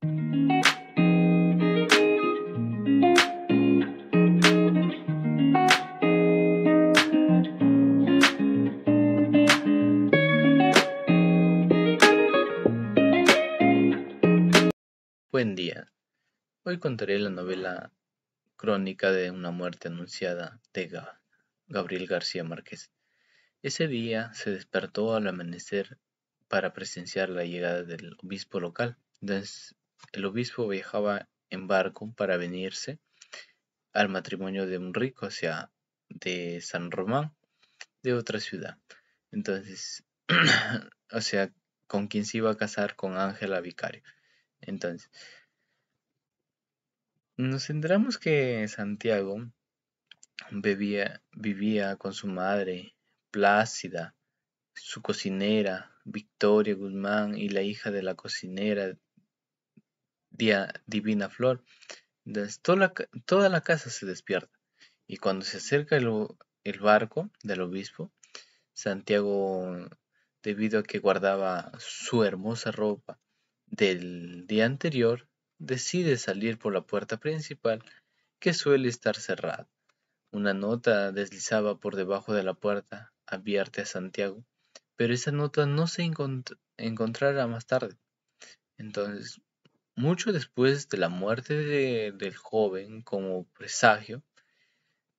Buen día. Hoy contaré la novela Crónica de una muerte anunciada de Gabriel García Márquez. Ese día se despertó al amanecer para presenciar la llegada del obispo local. Entonces, el obispo viajaba en barco para venirse al matrimonio de un rico hacia de San Román, de otra ciudad. Entonces, o sea, con quien se iba a casar con Ángela Vicario. Entonces, nos enteramos que Santiago vivía con su madre, Plácida, su cocinera, Victoria Guzmán, y la hija de la cocinera, Divina Flor. Entonces, toda la casa se despierta. Y cuando se acerca el barco del obispo, Santiago, debido a que guardaba su hermosa ropa del día anterior, decide salir por la puerta principal, que suele estar cerrada. Una nota deslizaba por debajo de la puerta, abierta a Santiago, pero esa nota no se encontrará más tarde. Entonces, mucho después de la muerte del joven, como presagio,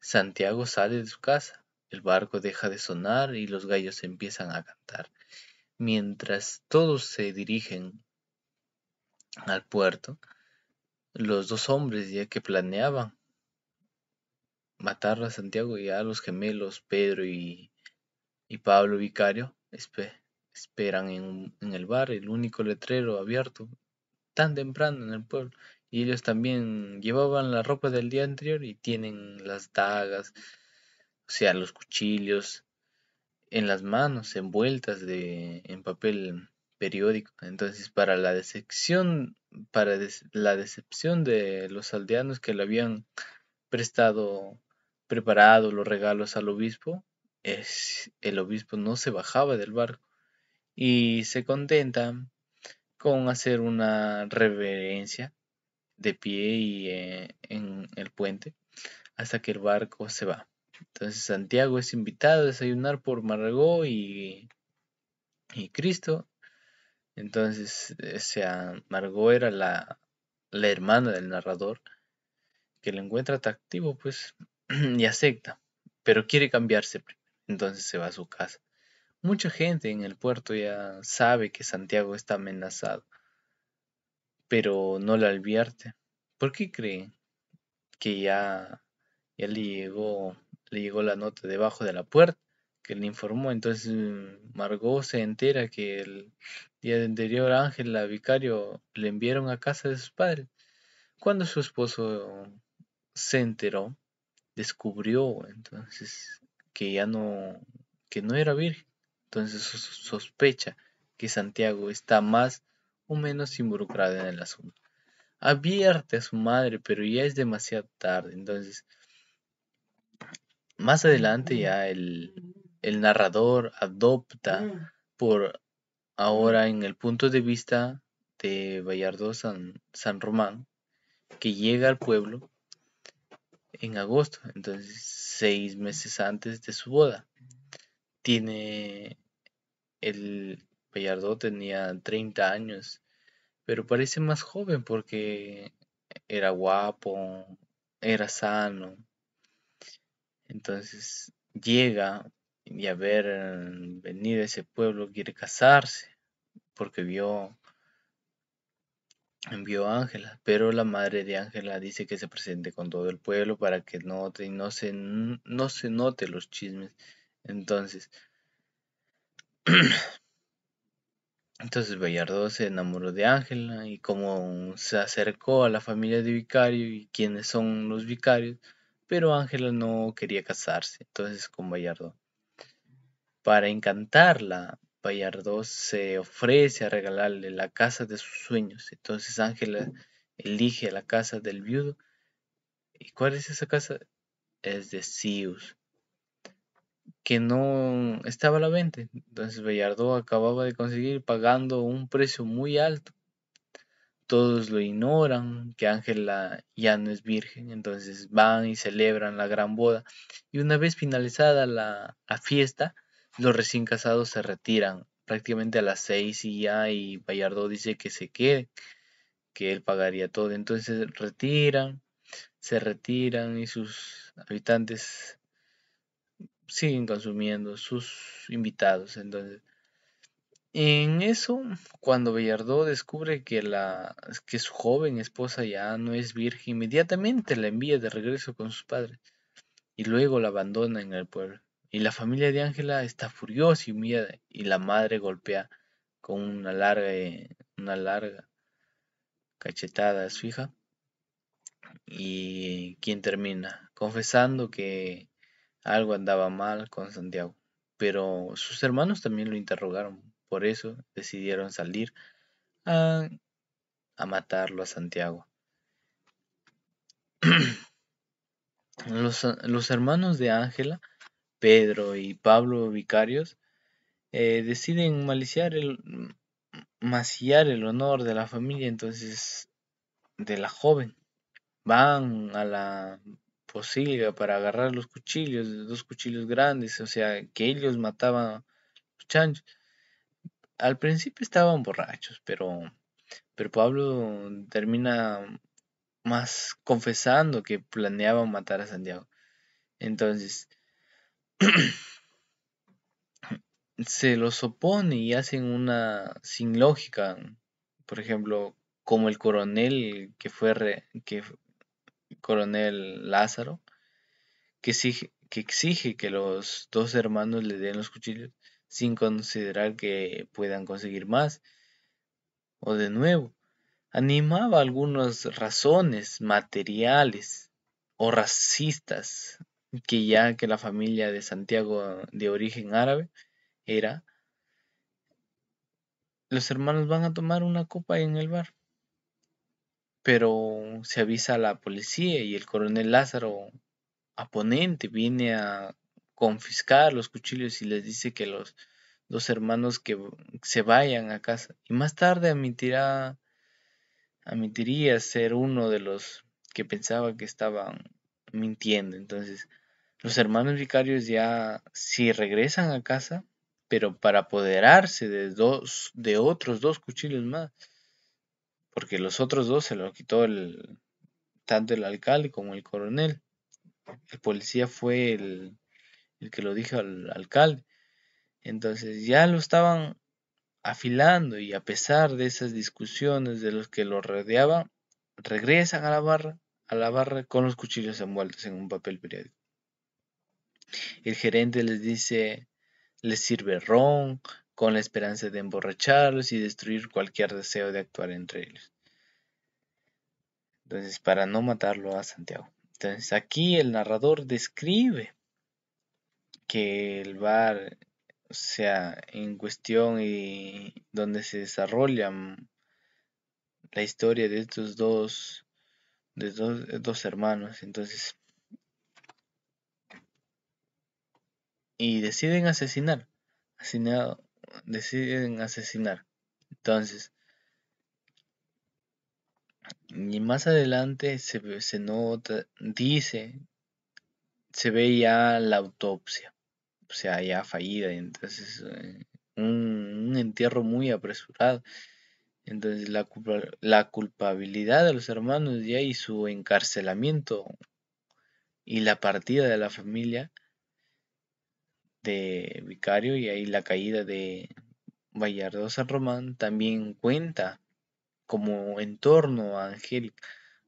Santiago sale de su casa. El barco deja de sonar y los gallos empiezan a cantar. Mientras todos se dirigen al puerto, los dos hombres ya que planeaban matar a Santiago y a los gemelos Pedro y Pablo Vicario esperan en el bar, el único letrero abierto tan temprano en el pueblo. Y ellos también llevaban la ropa del día anterior y tienen las dagas, o sea, los cuchillos en las manos, envueltas en papel periódico. Entonces, la decepción de los aldeanos que le habían preparado los regalos al obispo, el obispo no se bajaba del barco y se contenta con hacer una reverencia de pie en el puente hasta que el barco se va. Entonces Santiago es invitado a desayunar por Margot y Cristo. Entonces, o sea, Margot era la hermana del narrador, que lo encuentra atractivo, pues, y acepta, pero quiere cambiarse primero. Entonces se va a su casa. Mucha gente en el puerto ya sabe que Santiago está amenazado, pero no le advierte. ¿Por qué creen que ya le llegó la nota debajo de la puerta que le informó? Entonces Margot se entera que el día anterior Ángel, la vicario, le enviaron a casa de sus padres. Cuando su esposo se enteró, descubrió entonces que ya no, que no era virgen. Entonces sospecha que Santiago está más o menos involucrado en el asunto. Advierte a su madre, pero ya es demasiado tarde. Entonces, más adelante ya el narrador adopta por ahora en el punto de vista de Bayardo San Román, que llega al pueblo en agosto, entonces 6 meses antes de su boda. Tiene el Bayardo tenía 30 años, pero parece más joven porque era guapo, era sano. Entonces llega y a ver venir a ese pueblo quiere casarse porque envió a Ángela, pero la madre de Ángela dice que se presente con todo el pueblo para que note y no se note los chismes. Entonces, entonces Bayardo se enamoró de Ángela y como se acercó a la familia de Vicario y quiénes son los vicarios, pero Ángela no quería casarse, entonces con Bayardo. Para encantarla, Bayardo se ofrece a regalarle la casa de sus sueños. Entonces Ángela elige la casa del viudo. ¿Y cuál es esa casa? Es de Sius, que no estaba a la venta. Entonces Bayardo acababa de conseguir pagando un precio muy alto todos lo ignoran, que Ángela ya no es virgen, entonces van y celebran la gran boda. Y una vez finalizada la fiesta, los recién casados se retiran prácticamente a las 6 y ya, y Bayardo dice que se quede, que él pagaría todo. Entonces se retiran y sus habitantes siguen consumiendo, sus invitados. Entonces, en eso, cuando Bellardo descubre que su joven esposa ya no es virgen, inmediatamente la envía de regreso con sus padres y luego la abandona en el pueblo. Y la familia de Ángela está furiosa y humillada, y la madre golpea con una larga cachetada a su hija, y quien termina confesando que algo andaba mal con Santiago. Pero sus hermanos también lo interrogaron, por eso decidieron salir a, a matarlo a Santiago. Los hermanos de Ángela, Pedro y Pablo Vicarios, deciden mancillar el honor de la familia, entonces, de la joven. Van a la posilga para agarrar los cuchillos, dos cuchillos grandes, o sea, que ellos mataban los chanchos. Al principio estaban borrachos, pero Pablo termina más confesando que planeaban matar a Santiago. Entonces, se los opone y hacen una sin lógica. Por ejemplo, como el coronel coronel Lázaro, que exige que los dos hermanos le den los cuchillos sin considerar que puedan conseguir más. O de nuevo, animaba algunas razones materiales o racistas, que ya que la familia de Santiago de origen árabe era, los hermanos van a tomar una copa en el bar, pero se avisa a la policía y el coronel Lázaro, aponente, viene a confiscar los cuchillos y les dice que los dos hermanos que se vayan a casa, y más tarde admitiría ser uno de los que pensaba que estaban mintiendo. Entonces, los hermanos vicarios ya sí regresan a casa, pero para apoderarse de otros dos cuchillos más, porque los otros dos se los quitó tanto el alcalde como el coronel. El policía fue el que lo dijo al alcalde. Entonces ya lo estaban afilando, y a pesar de esas discusiones de los que lo rodeaban, regresan a la barra con los cuchillos envueltos en un papel periódico. El gerente les sirve ron con la esperanza de emborracharlos y destruir cualquier deseo de actuar entre ellos. Entonces, para no matarlo a Santiago. Entonces, aquí el narrador describe que el bar, o sea, en cuestión y donde se desarrolla la historia de estos dos hermanos. Entonces, y asesinado, deciden asesinar. Entonces, y más adelante se nota, se ve ya la autopsia, o sea, ya fallida. Entonces, un entierro muy apresurado. Entonces, la culpabilidad de los hermanos ya, y su encarcelamiento y la partida de la familia de Vicario, y ahí la caída de Bayardo San Román también cuenta como entorno a Angélica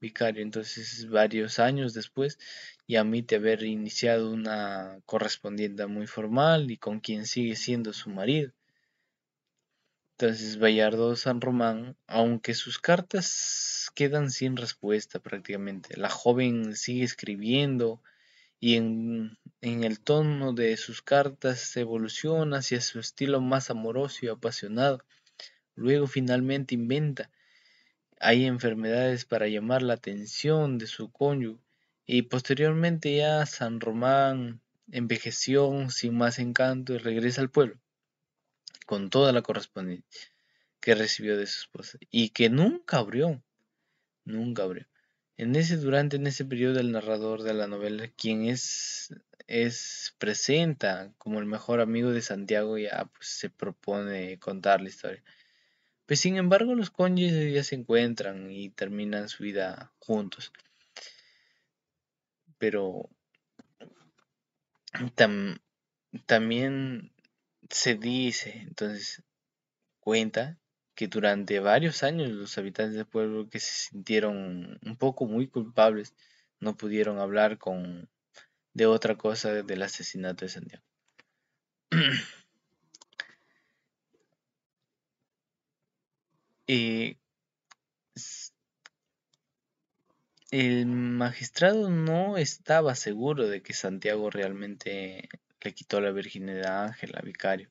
Vicario. Entonces, varios años después, ya admite haber iniciado una correspondiente muy formal y con quien sigue siendo su marido. Entonces, Bayardo San Román, aunque sus cartas quedan sin respuesta prácticamente, la joven sigue escribiendo, y en el tono de sus cartas evoluciona hacia su estilo más amoroso y apasionado. Luego finalmente inventa. Hay enfermedades para llamar la atención de su cónyuge, y posteriormente ya San Román envejeció sin más encanto y regresa al pueblo con toda la correspondencia. que recibió de su esposa y que nunca abrió, nunca abrió. En ese periodo, el narrador de la novela, quien presenta como el mejor amigo de Santiago, ya pues, se propone contar la historia. Pues sin embargo, los cónyuges ya se encuentran y terminan su vida juntos. Pero también se dice, entonces cuenta que durante varios años los habitantes del pueblo que se sintieron un poco muy culpables no pudieron hablar de otra cosa del asesinato de Santiago. Eh, el magistrado no estaba seguro de que Santiago realmente le quitó la virginidad a Ángela Vicario.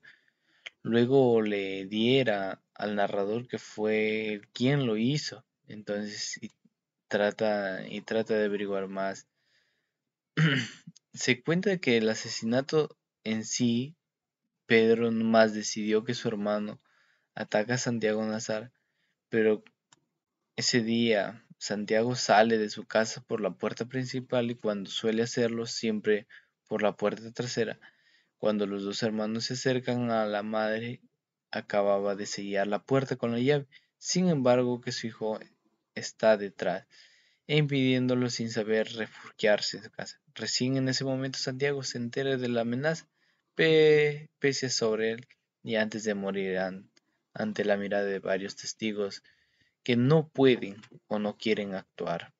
Luego le diera al narrador que fue quien lo hizo. Entonces trata de averiguar más. Se cuenta que el asesinato en sí, Pedro más decidió que su hermano ataca a Santiago Nazar, pero ese día Santiago sale de su casa por la puerta principal y cuando suele hacerlo siempre por la puerta trasera. Cuando los dos hermanos se acercan a la madre, acababa de sellar la puerta con la llave. Sin embargo, que su hijo está detrás e impidiéndolo sin saber refugiarse en su casa. Recién en ese momento Santiago se entera de la amenaza, pese sobre él y antes de morir ante la mirada de varios testigos que no pueden o no quieren actuar.